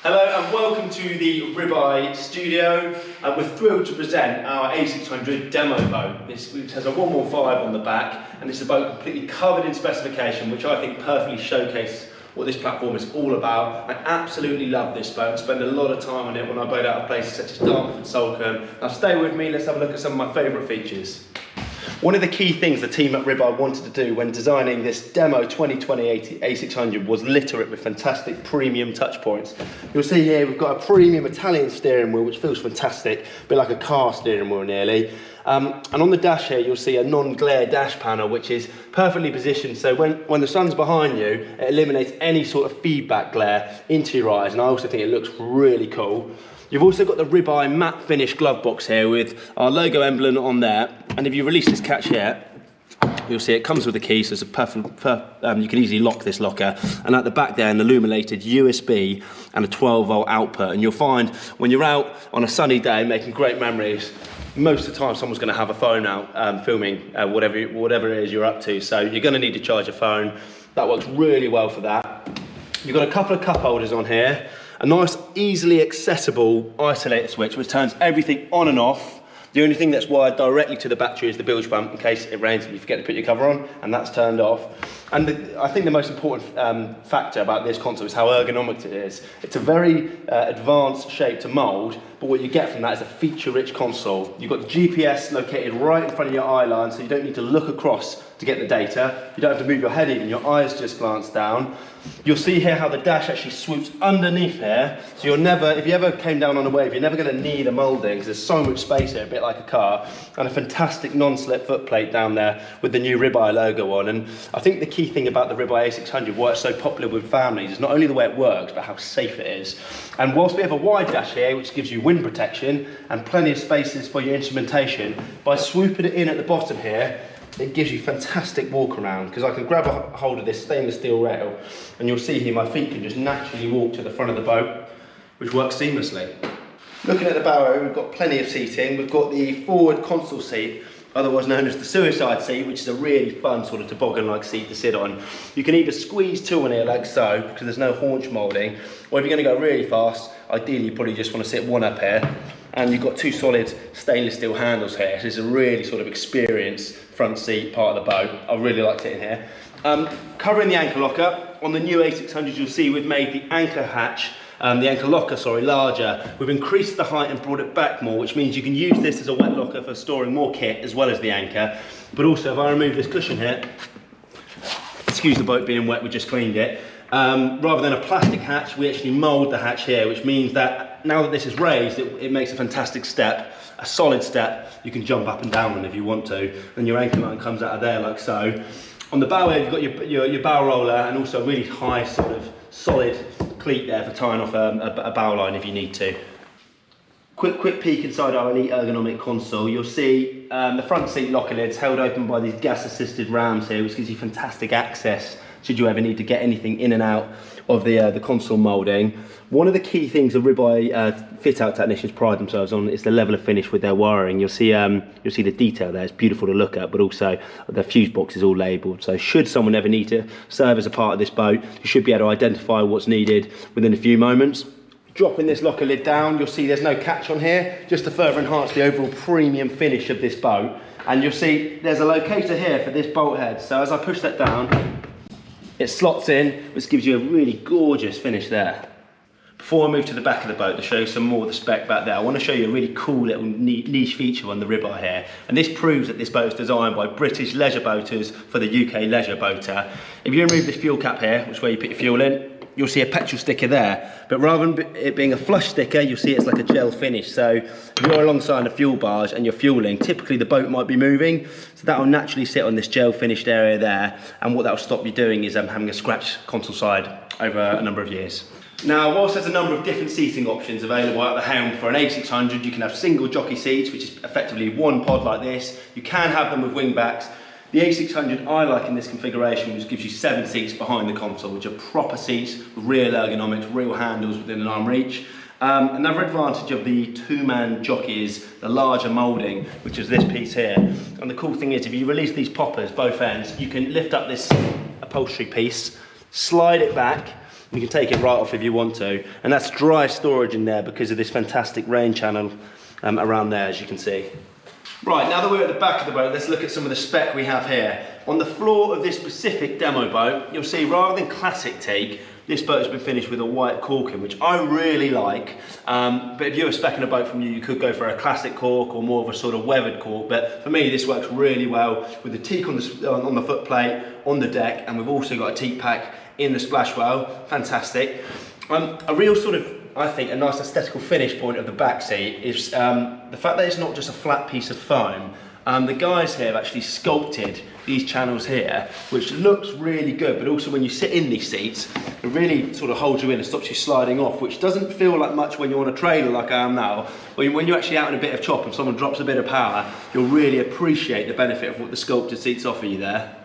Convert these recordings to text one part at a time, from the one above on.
Hello and welcome to the Ribeye studio. We're thrilled to present our A600 demo boat. This has a 115 on the back, and it's a boat completely covered in specification, which I think perfectly showcases what this platform is all about. I absolutely love this boat. I spend a lot of time on it when I boat out of places such as Dartmouth and Salcombe. Now stay with me, let's have a look at some of my favourite features. One of the key things the team at Ribeye wanted to do when designing this demo 2020 A600 was litter it with fantastic premium touch points. You'll see here we've got a premium Italian steering wheel which feels fantastic, a bit like a car steering wheel nearly. And on the dash here you'll see a non-glare dash panel which is perfectly positioned so when the sun's behind you it eliminates any sort of feedback glare into your eyes, and I also think it looks really cool. You've also got the Ribeye matte finish glove box here with our logo emblem on there, and if you release this catch here, you'll see it comes with a key, so it's a you can easily lock this locker, and at the back there an illuminated USB and a 12-volt output, and you'll find when you're out on a sunny day making great memories, most of the time someone's going to have a phone out filming whatever it is you're up to, so you're going to need to charge your phone. That works really well for that. You've got a couple of cup holders on here, a nice easily accessible isolator switch which turns everything on and off. The only thing that's wired directly to the battery is the bilge pump in case it rains and you forget to put your cover on, and that's turned off. And I think the most important factor about this console is how ergonomic it is. It's a very advanced shape to mould, but what you get from that is a feature-rich console. You've got the GPS located right in front of your eye line, so you don't need to look across to get the data. You don't have to move your head even, your eyes just glance down. You'll see here how the dash actually swoops underneath here, so you're never, if you ever came down on a wave, you're never going to need a moulding because there's so much space here, a bit like a car, and a fantastic non-slip footplate down there with the new Ribeye logo on. And I think the key thing about the Ribeye A600, why it's so popular with families, is not only the way it works, but how safe it is. And whilst we have a wide dash here, which gives you wind protection and plenty of spaces for your instrumentation, by swooping it in at the bottom here, it gives you fantastic walk around, because I can grab a hold of this stainless steel rail and you'll see here my feet can just naturally walk to the front of the boat, which works seamlessly. Looking at the bow area, we've got plenty of seating. We've got the forward console seat, otherwise known as the suicide seat, which is a really fun sort of toboggan-like seat to sit on. You can either squeeze two on here like so, because there's no haunch moulding, or if you're going to go really fast, ideally you probably just want to sit one up here. And you've got two solid stainless steel handles here, so it's a really sort of experienced front seat part of the boat. I really like sitting here. Covering the anchor locker, on the new A600 you'll see we've made the anchor hatch, the anchor locker, sorry, larger. We've increased the height and brought it back more, which means you can use this as a wet locker for storing more kit as well as the anchor. But also if I remove this cushion here, excuse the boat being wet, we just cleaned it. Rather than a plastic hatch, we actually mould the hatch here, which means that now that this is raised, it makes a fantastic step, a solid step. You can jump up and down on if you want to, and your anchor line comes out of there like so. On the bow here, you've got your bow roller and also a really high sort of solid cleat there for tying off a bow line if you need to. Quick peek inside our elite ergonomic console. You'll see the front seat locker lids held open by these gas assisted rams here, which gives you fantastic access should you ever need to get anything in and out of the console moulding. One of the key things the Ribeye fit-out technicians pride themselves on is the level of finish with their wiring. You'll see the detail there, it's beautiful to look at, but also the fuse box is all labelled. So should someone ever need to serve as a part of this boat, you should be able to identify what's needed within a few moments. Dropping this locker lid down, you'll see there's no catch on here, just to further enhance the overall premium finish of this boat. And you'll see there's a locator here for this bolt head. So as I push that down, it slots in, which gives you a really gorgeous finish there. Before I move to the back of the boat to show you some more of the spec back there, I want to show you a really cool little niche feature on the Ribeye here. And this proves that this boat is designed by British leisure boaters for the UK leisure boater. If you remove this fuel cap here, which is where you put your fuel in, you'll see a petrol sticker there. But rather than it being a flush sticker, you'll see it's like a gel finish. So if you're alongside a fuel barge and you're fueling, typically the boat might be moving. So that will naturally sit on this gel finished area there. And what that will stop you doing is having a scratch console side over a number of years. Now, whilst there's a number of different seating options available at the helm for an A600, you can have single jockey seats, which is effectively one pod like this. You can have them with wing backs. The A600 I like in this configuration, which gives you 7 seats behind the console, which are proper seats with real ergonomics, real handles within an arm reach. Another advantage of the two-man jockey is the larger moulding, which is this piece here. And the cool thing is, if you release these poppers, both ends, you can lift up this upholstery piece, slide it back, You can take it right off if you want to, and that's dry storage in there because of this fantastic rain channel around there, as you can see. Right, now that we're at the back of the boat, let's look at some of the spec we have here. On the floor of this specific demo boat, you'll see rather than classic teak, this boat has been finished with a white corking, which I really like. But if you were speccing a boat from you could go for a classic cork or more of a sort of weathered cork. But for me, this works really well with the teak on the foot plate, on the deck, and we've also got a teak pack in the splash well. Fantastic. A real sort of, I think, a nice aesthetical finish point of the back seat is the fact that it's not just a flat piece of foam. The guys here have actually sculpted these channels here, which looks really good, but also when you sit in these seats, it really sort of holds you in and stops you sliding off, which doesn't feel like much when you're on a trailer like I am now. When you're actually out in a bit of chop and someone drops a bit of power, you'll really appreciate the benefit of what the sculpted seats offer you there.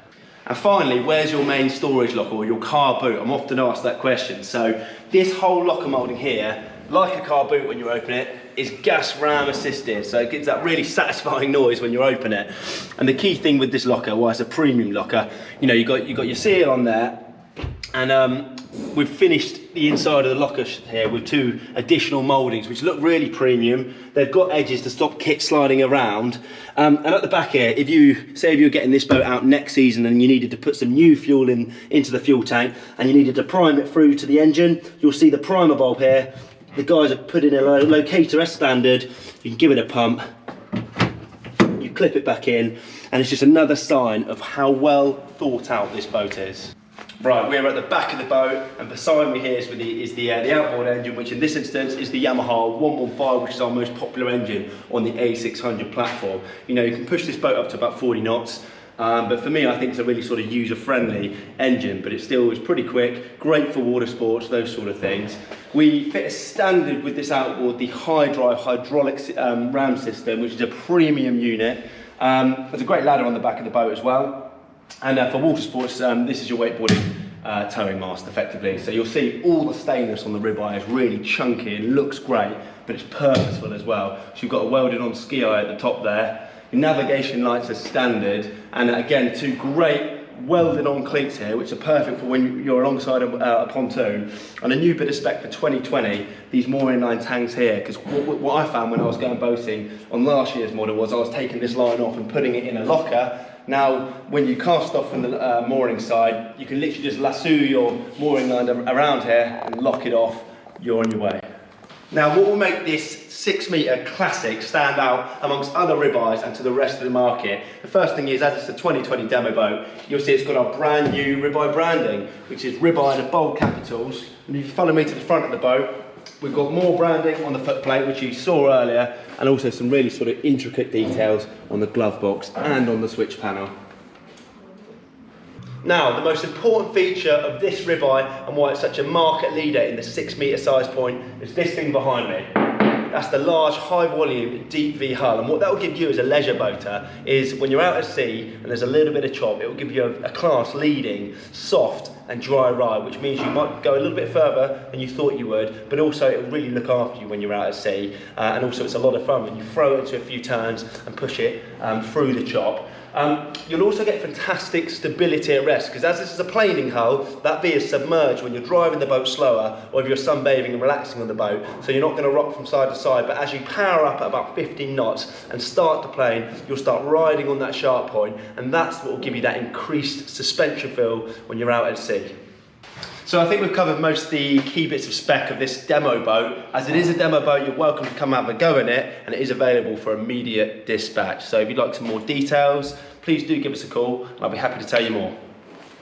And finally, where's your main storage locker or your car boot? I'm often asked that question. So this whole locker moulding here, like a car boot when you open it, is gas ram assisted, so it gives that really satisfying noise when you open it. And the key thing with this locker, why it's a premium locker, you know, you got your seal on there, and we've finished the inside of the locker here with 2 additional mouldings which look really premium. They've got edges to stop kit sliding around, and at the back here, if you were getting this boat out next season and you needed to put some new fuel into the fuel tank and you needed to prime it through to the engine, you'll see the primer bulb here. The guys have put in a locator as standard. You can give it a pump, you clip it back in, and it's just another sign of how well thought out this boat is. Right, we're at the back of the boat, and beside me here is the outboard engine, which in this instance is the Yamaha 115, which is our most popular engine on the A600 platform. You know, you can push this boat up to about 40 knots. But for me, I think it's a really sort of user-friendly engine, but it still is pretty quick, great for water sports, those sort of things. We fit as standard with this outboard the high drive hydraulic ram system, which is a premium unit. There's a great ladder on the back of the boat as well. And for water sports, this is your wakeboarding towing mast effectively. So you'll see all the stainless on the ribeye is really chunky and looks great, but it's purposeful as well. So you've got a welded on ski eye at the top there. Navigation lights are standard, and again 2 great welded on cleats here, which are perfect for when you're alongside a pontoon. And a new bit of spec for 2020, these mooring line tangs here, because what I found when I was going boating on last year's model was I was taking this line off and putting it in a locker. Now when you cast off from the mooring side, you can literally just lasso your mooring line around here and lock it off. You're on your way. Now what will make this 6-metre classic stand out amongst other ribeyes and to the rest of the market? The first thing is, as it's a 2020 demo boat, you'll see it's got our brand new ribeye branding, which is ribeye in bold capitals. And if you follow me to the front of the boat, we've got more branding on the footplate, which you saw earlier, and also some really sort of intricate details on the glove box and on the switch panel. Now, the most important feature of this ribeye and why it's such a market leader in the 6-metre size point is this thing behind me. That's the large, high volume, deep V hull, and what that will give you as a leisure boater is when you're out at sea and there's a little bit of chop, it will give you a class leading, soft and dry ride, which means you might go a little bit further than you thought you would, but also it will really look after you when you're out at sea, and also it's a lot of fun when you throw it into a few turns and push it through the chop. You'll also get fantastic stability at rest, because as this is a planing hull, that V is submerged when you're driving the boat slower or if you're sunbathing and relaxing on the boat, so you're not going to rock from side to side, but as you power up at about 15 knots and start to plane, you'll start riding on that sharp point, and that's what will give you that increased suspension feel when you're out at sea. So I think we've covered most of the key bits of spec of this demo boat. As it is a demo boat, you're welcome to come have a go in it, and it is available for immediate dispatch. So if you'd like some more details, please do give us a call and I'll be happy to tell you more.